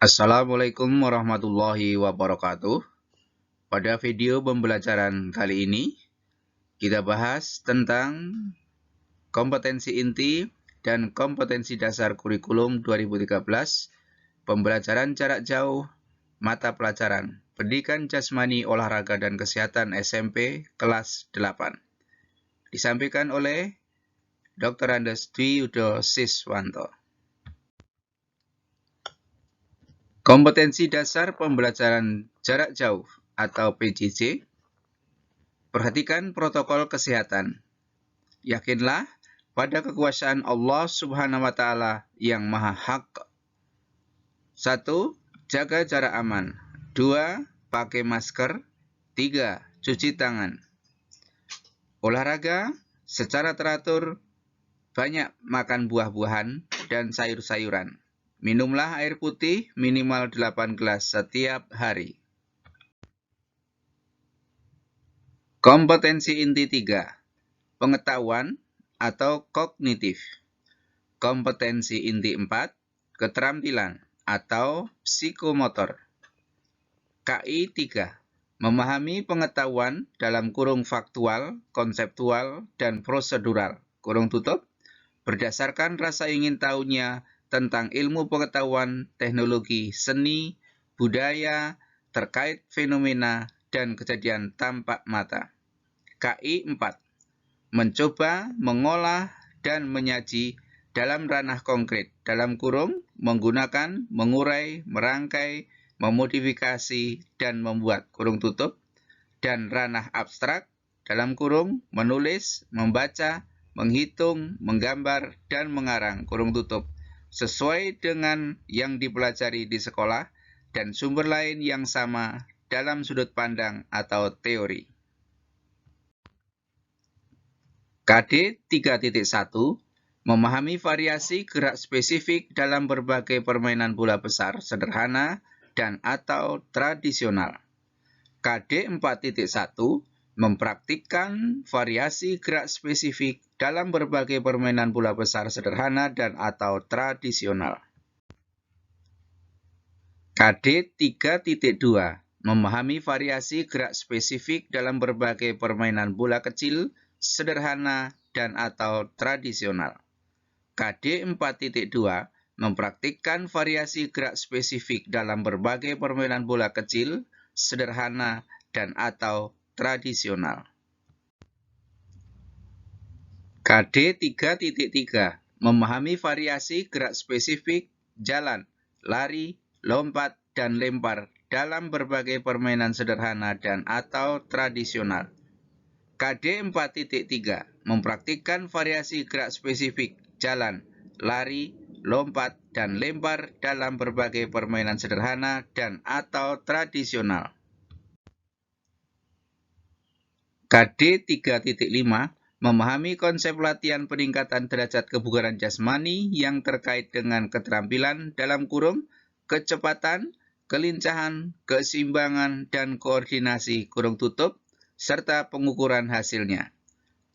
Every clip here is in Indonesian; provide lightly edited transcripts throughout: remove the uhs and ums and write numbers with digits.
Assalamualaikum warahmatullahi wabarakatuh. Pada video pembelajaran kali ini, kita bahas tentang kompetensi inti dan kompetensi dasar kurikulum 2013, pembelajaran jarak jauh, mata pelajaran, pendidikan jasmani, olahraga, dan kesehatan SMP kelas 8. Disampaikan oleh Dr. Andes Dwi Yudo Siswanto. Kompetensi dasar pembelajaran jarak jauh atau PJJ. Perhatikan protokol kesehatan. Yakinlah pada kekuasaan Allah Subhanahu wa Ta'ala yang Maha Hak. 1. Jaga jarak aman. 2. Pakai masker. 3. Cuci tangan. Olahraga secara teratur, banyak makan buah-buahan dan sayur-sayuran. Minumlah air putih minimal 8 gelas setiap hari. Kompetensi inti 3. Pengetahuan atau kognitif. Kompetensi inti 4. Keterampilan atau psikomotor. KI 3. Memahami pengetahuan dalam kurung faktual, konseptual, dan prosedural, kurung tutup, berdasarkan rasa ingin tahunya tentang ilmu pengetahuan, teknologi, seni, budaya, terkait fenomena dan kejadian tampak mata. KI 4. Mencoba, mengolah, dan menyaji dalam ranah konkret, dalam kurung, menggunakan, mengurai, merangkai, memodifikasi, dan membuat, kurung tutup, dan ranah abstrak, dalam kurung, menulis, membaca, menghitung, menggambar, dan mengarang, kurung tutup, sesuai dengan yang dipelajari di sekolah, dan sumber lain yang sama dalam sudut pandang atau teori. KD 3.1. Memahami variasi gerak spesifik dalam berbagai permainan bola besar, sederhana, dan atau tradisional. KD 4.1. Mempraktikkan variasi gerak spesifik dalam berbagai permainan bola besar, sederhana, dan atau tradisional. KD 3.2. Memahami variasi gerak spesifik dalam berbagai permainan bola kecil, sederhana, dan atau tradisional. KD 4.2. Mempraktikkan variasi gerak spesifik dalam berbagai permainan bola kecil, sederhana, dan atau tradisional. KD 3.3. Memahami variasi gerak spesifik, jalan, lari, lompat, dan lempar dalam berbagai permainan sederhana dan atau tradisional. KD 4.3. Mempraktikkan variasi gerak spesifik, jalan, lari, lompat, dan lempar dalam berbagai permainan sederhana dan atau tradisional. KD 3.5. Memahami konsep latihan peningkatan derajat kebugaran jasmani yang terkait dengan keterampilan dalam kurung, kecepatan, kelincahan, keseimbangan, dan koordinasi, kurung tutup, serta pengukuran hasilnya.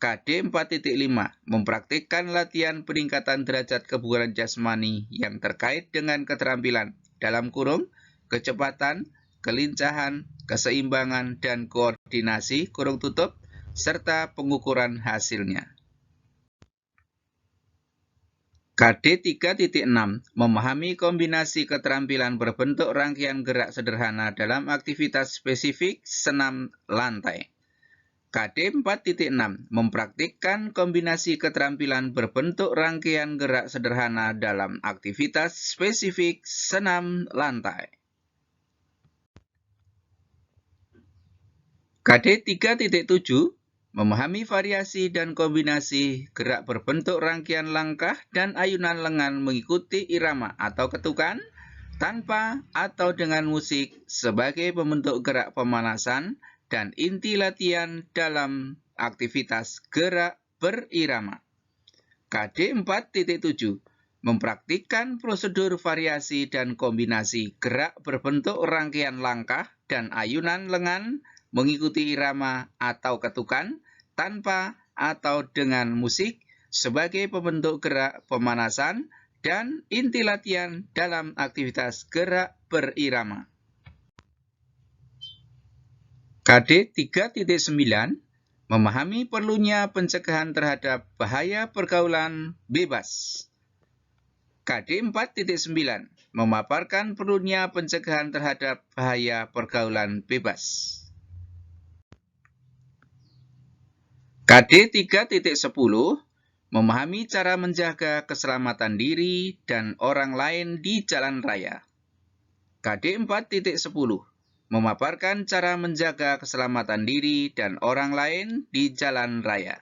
KD 4.5. Mempraktikkan latihan peningkatan derajat kebugaran jasmani yang terkait dengan keterampilan dalam kurung, kecepatan, kelincahan, keseimbangan, dan koordinasi, kurung tutup, serta pengukuran hasilnya. KD 3.6. Memahami kombinasi keterampilan berbentuk rangkaian gerak sederhana dalam aktivitas spesifik senam lantai. KD 4.6. Mempraktikkan kombinasi keterampilan berbentuk rangkaian gerak sederhana dalam aktivitas spesifik senam lantai. KD 3.7. Memahami variasi dan kombinasi gerak berbentuk rangkaian langkah dan ayunan lengan mengikuti irama atau ketukan, tanpa atau dengan musik sebagai pembentuk gerak pemanasan dan inti latihan dalam aktivitas gerak berirama. KD 4.7. Mempraktikkan prosedur variasi dan kombinasi gerak berbentuk rangkaian langkah dan ayunan lengan mengikuti irama atau ketukan, tanpa atau dengan musik sebagai pembentuk gerak pemanasan dan inti latihan dalam aktivitas gerak berirama. KD 3.9 memahami perlunya pencegahan terhadap bahaya pergaulan bebas. KD 4.9 memaparkan perlunya pencegahan terhadap bahaya pergaulan bebas. KD 3.10 memahami cara menjaga keselamatan diri dan orang lain di jalan raya. KD 4.10 memaparkan cara menjaga keselamatan diri dan orang lain di jalan raya.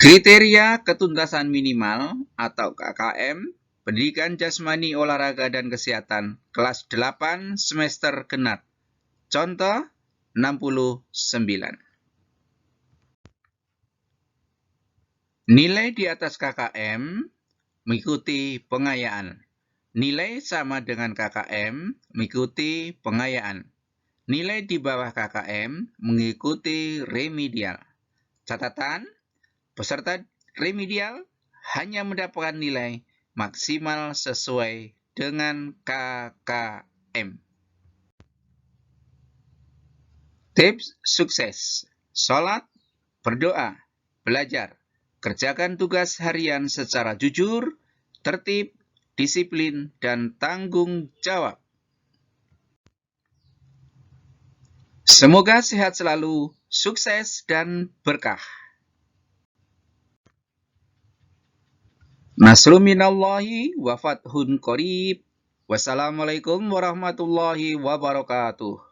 Kriteria ketuntasan minimal atau KKM, Pendidikan Jasmani Olahraga dan Kesehatan, kelas 8 semester genap. Contoh 69. Nilai di atas KKM mengikuti pengayaan. Nilai sama dengan KKM mengikuti pengayaan. Nilai di bawah KKM mengikuti remedial. Catatan, peserta remedial hanya mendapatkan nilai maksimal sesuai dengan KKM. Tips sukses: sholat, berdoa, belajar, kerjakan tugas harian secara jujur, tertib, disiplin, dan tanggung jawab. Semoga sehat selalu, sukses, dan berkah. Nasrun minallahi wa fathun qarib. Wassalamualaikum warahmatullahi wabarakatuh.